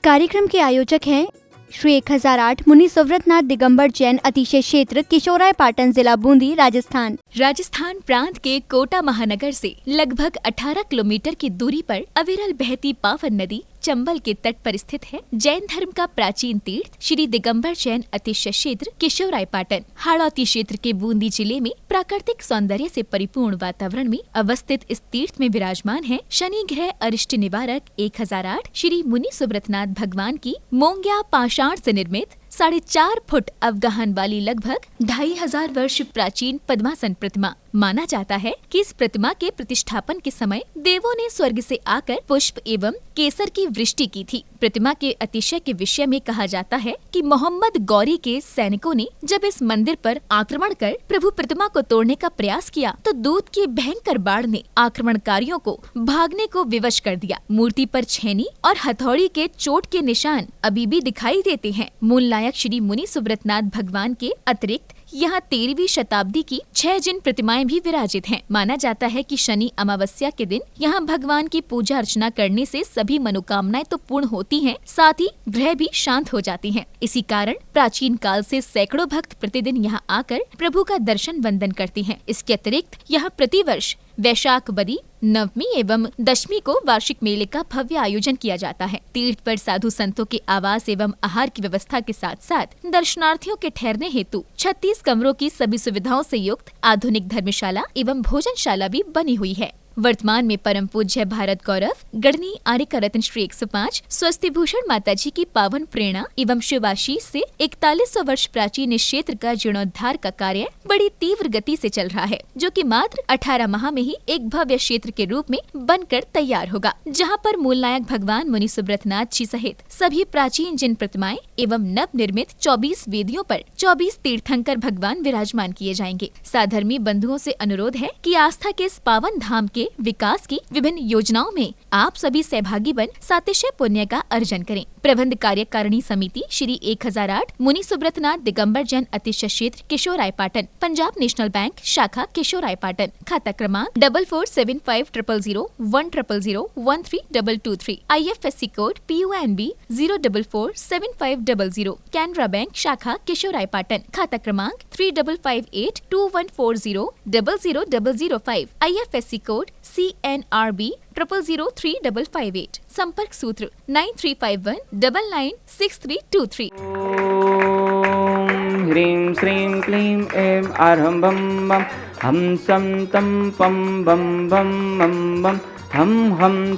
कार्यक्रम के आयोजक हैं श्री 1008 मुनि सुव्रतनाथ दिगंबर जैन अतिशय क्षेत्र किशोराय पाटन जिला बूंदी राजस्थान। राजस्थान प्रांत के कोटा महानगर से लगभग 18 किलोमीटर की दूरी पर अविरल बहती पावन नदी चंबल के तट पर स्थित है। जैन धर्म का प्राचीन तीर्थ श्री दिगंबर जैन अतिशय क्षेत्र किशोराय पाटन हाड़ौती क्षेत्र के बूंदी जिले में प्राकृतिक सौंदर्य से परिपूर्ण वातावरण में अवस्थित इस तीर्थ में विराजमान है शनि ग्रह अरिष्ट निवारक 1008 श्री मुनि सुव्रतनाथ भगवान की मोंग्या पाषाण से निर्मित 4.5 फुट अवगाहन वाली लगभग 2500 वर्ष प्राचीन पद्मासन प्रतिमा। माना जाता है कि इस प्रतिमा के प्रतिष्ठापन के समय देवों ने स्वर्ग से आकर पुष्प एवं केसर की वृष्टि की थी। प्रतिमा के अतिशय के विषय में कहा जाता है कि मोहम्मद गौरी के सैनिकों ने जब इस मंदिर पर आक्रमण कर प्रभु प्रतिमा को तोड़ने का प्रयास किया तो दूत की भयंकर बाढ़ ने आक्रमणकारियों को भागने को विवश कर दिया। मूर्ति पर छेनी और हथौड़ी के चोट के निशान अभी भी दिखाई देते हैं। मूल नायक श्री मुनि सुव्रतनाथ भगवान के अतिरिक्त यहाँ 13वीं शताब्दी की 6 जिन प्रतिमाएं भी विराजित हैं। माना जाता है कि शनि अमावस्या के दिन यहाँ भगवान की पूजा अर्चना करने से सभी मनोकामनाएं तो पूर्ण होती हैं, साथ ही ग्रह भी शांत हो जाती हैं। इसी कारण प्राचीन काल से सैकड़ों भक्त प्रतिदिन यहाँ आकर प्रभु का दर्शन वंदन करते हैं। इसके अतिरिक्त यहाँ प्रतिवर्ष वैशाख बदी नवमी एवं दशमी को वार्षिक मेले का भव्य आयोजन किया जाता है। तीर्थ पर साधु संतों के आवास एवं आहार की व्यवस्था के साथ साथ दर्शनार्थियों के ठहरने हेतु 36 कमरों की सभी सुविधाओं से युक्त आधुनिक धर्मशाला एवं भोजनशाला भी बनी हुई है। वर्तमान में परम पूज्य भारत गौरव गढ़नी आर्य रत्न श्री 105 स्वस्ति भूषण माता जी की पावन प्रेरणा एवं शिवाशीष से 4100 वर्ष प्राचीन इस क्षेत्र का जीर्णोद्धार का कार्य बड़ी तीव्र गति से चल रहा है, जो कि मात्र 18 माह में ही एक भव्य क्षेत्र के रूप में बनकर तैयार होगा, जहां पर मूल नायक भगवान मुनि सुव्रतनाथ जी सहित सभी प्राचीन जिन प्रतिमाएं एवं नव निर्मित 24 वेदियों पर 24 तीर्थंकर भगवान विराजमान किए जाएंगे। साधर्मी बंधुओं से अनुरोध है कि आस्था के इस पावन धाम के विकास की विभिन्न योजनाओं में आप सभी सहभागी बन सातिशय पुण्य का अर्जन करें। प्रबंध कार्यकारिणी समिति श्री 1008 मुनि सुव्रतनाथ दिगंबर जैन अतिशय क्षेत्र किशोराय पाटन, पंजाब नेशनल बैंक शाखा किशोराय पाटन, खाता क्रमांक 4475001000132223, IFSC code PUNB 0447500, Canara bank शाखा किशोराय पाटन, खाता क्रमांक 358214000005, IFSC कोड CNRB 000358, संपर्क सूत्र 9351996323। ओम ह्रीं श्रीं क्लीं ऐं अर्हं बम बम हम सम तम पम बम बम मम बम हम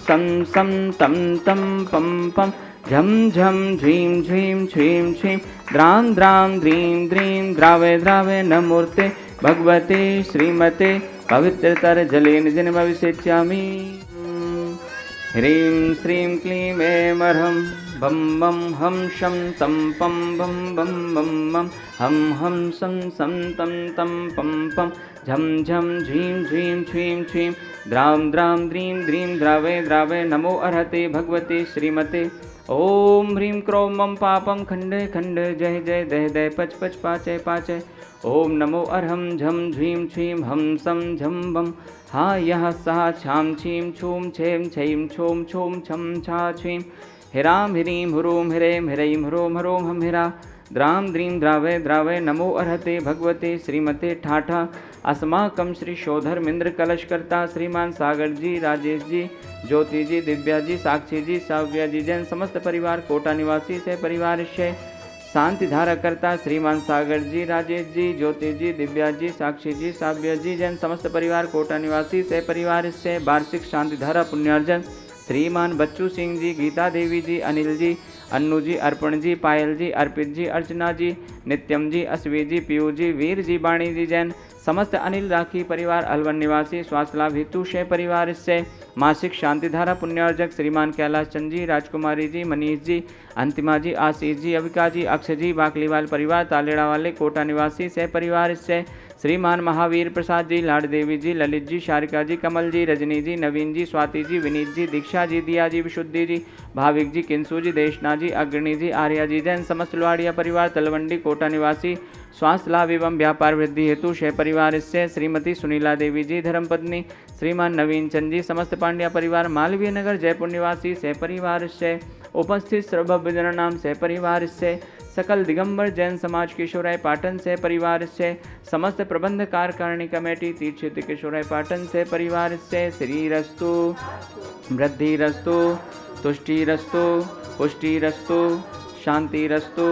सम सम तम तम पम पम झम झम झीं झीं छ्रीं छ्रीं द्रां द्रां द्रीं द्रीं द्रावे द्रावे नमूर्ते भगवते श्रीमते पवित्रतर जलेन जन्मविषेच्यामि। ह्रीं श्रीं क्लीं ऐं अर्हं बम बम हम शम तम पम बम बम बम बम हम सम सम तम तम पम पम झम झम झीं झीं छ्रीं छ्रीं द्रां द्रां द्रीं द्रीं द्रावे द्रावे नमो अर्हते भगवते श्रीमते। ओम ह्रीं क्रों मम पापम खंडे खंडे जय जय दय दय पच पच पाचय पाचय। ओम नमो अर्हं झम झीं छीं हम सम झम बम हा यह सह छाम छीं छूम छेम छैं छोम छोम छम छा छीं हिराम ह्रीं हुरूम ह्रें ह्रैं ह्रों ह्रों हम हिरा द्रां द्रीं द्रावे द्रावे नमो अर्हते भगवते श्रीमते ठाठा। अस्माकं श्री शोधर्मेंद्र कलशकर्ता श्रीमान सागर जी, राजेश जी, ज्योति जी, दिव्या जी, साक्षी जी, साव्या जी जैन समस्त परिवार कोटा निवासी से परिवार से शांति धारा करता श्रीमान सागर जी, राजेश जी, ज्योति जी, दिव्या जी, साक्षी जी, साव्या जी जैन समस्त परिवार कोटा निवासी से परिवार से वार्षिक शांति धारा पुण्यार्जन श्रीमान बच्चू सिंह जी, गीता देवी जी, अनिल जी, अन्नू जी, अर्पण जी, पायल जी, अर्पित जी, अर्चना जी, नित्यम जी, अश्वी जी, पीयू जी, वीर जी, बाणी जी जैन समस्त अनिल राखी परिवार अलवन निवासी स्वास्थ्य लाभ हेतु शय परिवार से मासिक शांतिधारा पुण्यार्जक श्रीमान कैलाश चंद जी, राजकुमारी जी, मनीष जी, अंतिमा जी, आशीष जी, अविका जी, अक्षय जी, बाकलीवाल परिवार तालेड़ा वाले कोटा निवासी सह परिवार से श्रीमान महावीर प्रसाद जी, लाड देवी जी, ललित जी, शारिका जी, कमल जी, रजनी जी, नवीन जी, स्वाति जी, विनीत जी, दीक्षा जी, दिया जी, विशुद्धि जी, भाविक जी, किंसू जी, देशना जी, अग्रणी जी, आर्या जी जैन समस्त लुआड़िया परिवार तलवंडी कोटा निवासी स्वास्थ्य लाभ एवं व्यापार वृद्धि हेतु शय परिवार से श्रीमती सुनीला देवी जी, धर्मपत्नी श्रीमान नवीन चंद जी, समस्त पांड्या परिवार मालवीय नगर जयपुर निवासी सह परिवार से उपस्थित सर्वभजन नाम से परिवार से सकल दिगंबर जैन समाज किशोराय पाटन से परिवार से समस्त प्रबंध कार्यकारिणी कमेटी तीर्थ क्षेत्र किशोराय पाटन से परिवार से श्रीरस्तु वृद्धिरस्तु तुष्टिरस्तु पुष्टिरस्तु शांतिरस्तु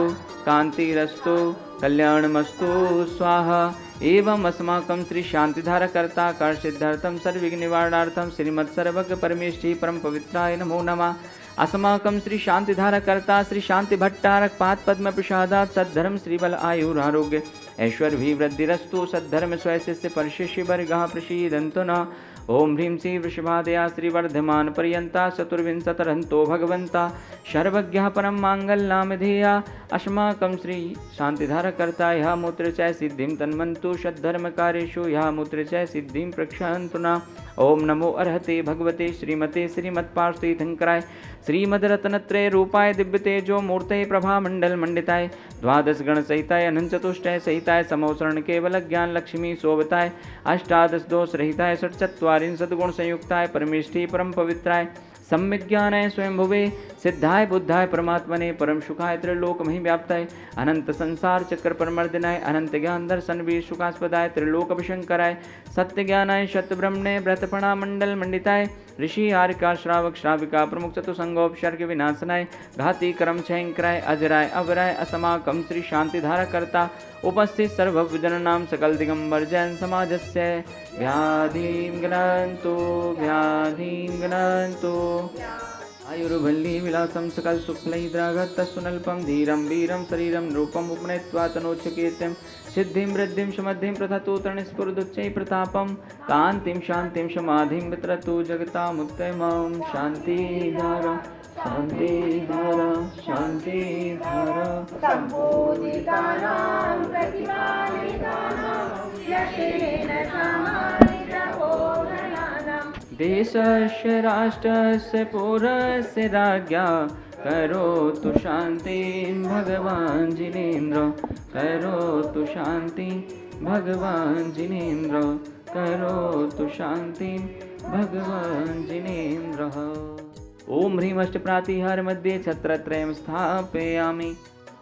कांतिरस्तु कल्याणमस्तु स्वाहा। एवं अस्माकं श्री शांतिधारकर्ता कर सिद्धार्थम सर्वविघ्न निवारणार्थम श्रीमत् सर्वज्ञ परमेष्ठी परम पवित्राय नमो नमः। अस्माकं श्री शांतिधारकर्ता श्री शांति भट्टारक पाद पद्म प्रसादात सद्धर्म श्रीबल आयुर आरोग्य ऐश्वर्य वृद्धिरस्तु सद्धर्म स्वशिष्य परिशिष्य वर्गः प्रसीदन्तु न। ओम ह्रीं श्री वृषभादया श्रीवर्धमान पर्यंता चतुर्विंशतिरहंतो भगवंता सर्वज्ञः परम मांगल्यनामधेया। अस्माकं श्री शांतिधारकर्ता यः मूत्र च सिद्धिं तन्वन्तु सद्धर्मकार्येषु यः मूत्र च सिद्धिं प्रक्षान्तु न। ओम नमो अर्हते भगवते श्रीमते श्रीमत्पार्श्वतीर्थंकराय श्रीमद्रत्नत्रय रूपाय दिव्य तेजो मूर्तये प्रभा मंडल मंडिताय द्वादश गण सहिताय अनंत चतुष्टय सहिताय समोसरण केवल ज्ञान लक्ष्मी शोभताय अष्टादश दोष रहिताय षट्चत्वारिंशत् गुण संयुक्ताय परमेष्ठी परम पवित्राय सम्यक ज्ञानाय स्वयं भुवे सिद्धाय बुद्धाय परमात्मने परम सुखाय त्रिलोक मही व्याप्ताय अनंत संसार चक्र परमर्दिनाय अनंत ज्ञान दर्शन वीर सुखास्पदाय त्रिलोक विशंकराय सत्य ज्ञानाय शत ब्रह्मणे व्रतपणा मंडल मंडिताय ऋषि हारिका श्रावक श्राविका प्रमुख चतुसंगोपसर्ग विनाशनाय घाती कर्म क्षयंकराय अजराय अवराय असमाकम श्री शांतिधारकर्ता उपस्थित सर्वभजन नाम सकल दिगंबर जैन समाजस्य व्याधिं गणन्तु आयुर्वल्ली विलासं सकल शुक्लैद्रागत सुनल्पं धीरं वीरं शरीरं रूपम् उपनयित्वा तनोच्चकीर्तिं सिद्धिं वृद्धिं सुमद्धिं प्रथतु तरणस्फुरदुच्चै प्रतापं कान्तिं शान्तिं समाधिं वितरतु जगतामुत्तमं शान्तिधारा शान्तिधारा शान्तिधारा सम्बोधितानां प्रतिपादितानां यशेन समाधिप्रबोधनानां देशस्य राष्ट्रस्य पौरस्य राज्ञा करोतु शान्तिं भगवान् जिनेन्द्र करोतु शान्तिं भगवान् जिनेन्द्र करोतु शान्तिं भगवान् जिनेन्द्रः। ओम ह्रीं अष्टप्रातिहार मध्ये छत्रत्रयं स्थापयामि।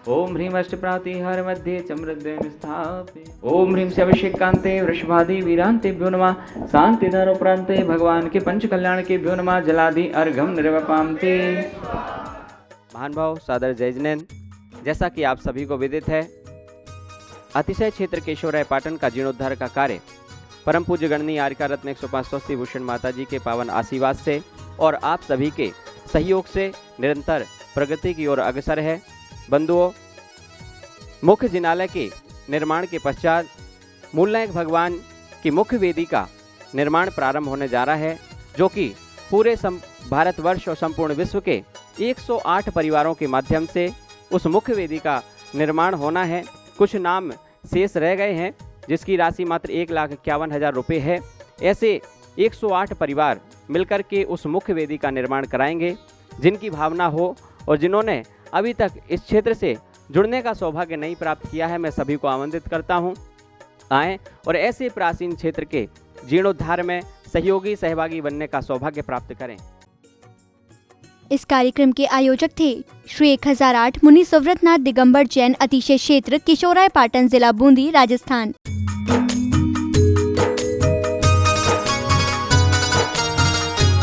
ओम ह्रीं अष्टप्रातिहार मध्ये चमृद्वयं स्थापयामि। ओम ह्रीं शवशिकान्ते वृषभादि वीरान्तेभ्यो नमः। शान्तिधारोपरान्ते भगवान के पंच कल्याण के भ्यो नमः। जलादि अर्घम निर्वपामते। महान भाव सादर जय जिनेन्द्र। जैसा कि आप सभी को विदित है, अतिशय क्षेत्र केशवराय पाटन का जीर्णोद्धार का कार्य परम पूज्य गणनीय आर्यका रत्न 105 स्वस्ति भूषण माता जी के पावन आशीर्वाद से और आप सभी के सहयोग से निरंतर प्रगति की ओर अग्रसर है। बंधुओं, मुख्य जिनालय के निर्माण के पश्चात मूलनायक भगवान की मुख्य वेदी का निर्माण प्रारंभ होने जा रहा है, जो कि पूरे भारतवर्ष और संपूर्ण विश्व के 108 परिवारों के माध्यम से उस मुख्य वेदी का निर्माण होना है। कुछ नाम शेष रह गए हैं, जिसकी राशि मात्र 1,51,000 रुपये है। ऐसे 108 परिवार मिलकर के उस मुख्य वेदी का निर्माण कराएंगे। जिनकी भावना हो और जिन्होंने अभी तक इस क्षेत्र से जुड़ने का सौभाग्य नहीं प्राप्त किया है, मैं सभी को आमंत्रित करता हूं, आएँ और ऐसे प्राचीन क्षेत्र के जीर्णोद्धार में सहभागी बनने का सौभाग्य प्राप्त करें। इस कार्यक्रम के आयोजक थे श्री 1008 मुनि सुव्रतनाथ दिगंबर जैन अतिशय क्षेत्र किशोराय पाटन जिला बूंदी राजस्थान।